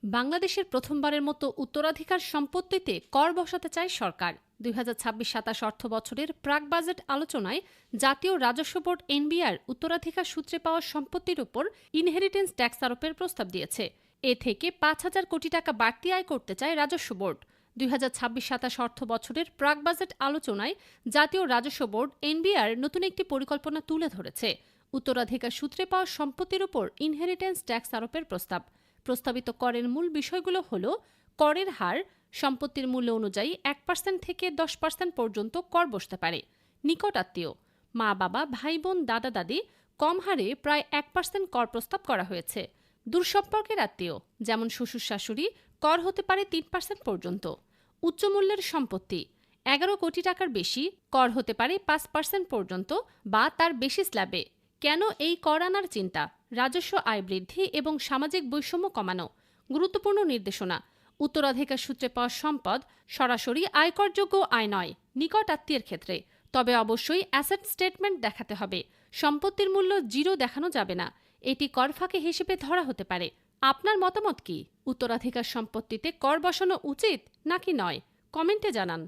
বাংলাদেশের প্রথমবারের মতো উত্তরাধিকার সম্পত্তিতে কর বসাতে চায় সরকার। ২০২৬-২৭ অর্থ বছরের প্রাক বাজেট আলোচনায় জাতীয় রাজস্ব বোর্ড এনবিআর উত্তরাধিকার সূত্রে পাওয়া সম্পত্তির উপর ইনহেরিটেন্স ট্যাক্স আরোপের প্রস্তাব দিয়েছে। এ থেকে ৫,০০০ কোটি টাকা বাড়তি আয় করতে চায় রাজস্ব বোর্ড। ২০২৬-২৭ অর্থ বছরের প্রাক বাজেট আলোচনায় জাতীয় রাজস্ব বোর্ড এনবিআর নতুন একটি পরিকল্পনা তুলে ধরেছে। উত্তরাধিকার সূত্রে পাওয়া সম্পত্তির উপর ইনহেরিটেন্স ট্যাক্স আরোপের প্রস্তাবিত করের মূল বিষয়গুলো হল করের হার সম্পত্তির মূল্য অনুযায়ী ১% থেকে ১০% পর্যন্ত কর বসতে পারে। নিকট আত্মীয় মা বাবা ভাই বোন দাদা দাদি কম হারে প্রায় ১% কর প্রস্তাব করা হয়েছে। দূরসম্পর্কের আত্মীয় যেমন শ্বশুর শাশুড়ি কর হতে পারে ৩% পর্যন্ত। উচ্চ মূল্যের সম্পত্তি ১১ কোটি টাকার বেশি কর হতে পারে ৫% পর্যন্ত বা তার বেশি স্ল্যাবে। কেন এই কর আনার চিন্তা? রাজস্ব আয় বৃদ্ধি এবং সামাজিক বৈষম্য কমানো। গুরুত্বপূর্ণ নির্দেশনা। উত্তরাধিকার সূত্রে পাওয়া সম্পদ সরাসরি আয়করযোগ্য আয় নয় নিকট আত্মীয়ের ক্ষেত্রে, তবে অবশ্যই অ্যাসেট স্টেটমেন্ট দেখাতে হবে। সম্পত্তির মূল্য জিরো দেখানো যাবে না, এটি কর ফাঁকি হিসেবে ধরা হতে পারে। আপনার মতামত কি? উত্তরাধিকার সম্পত্তিতে কর বসানো উচিত নাকি নয়? কমেন্টে জানান।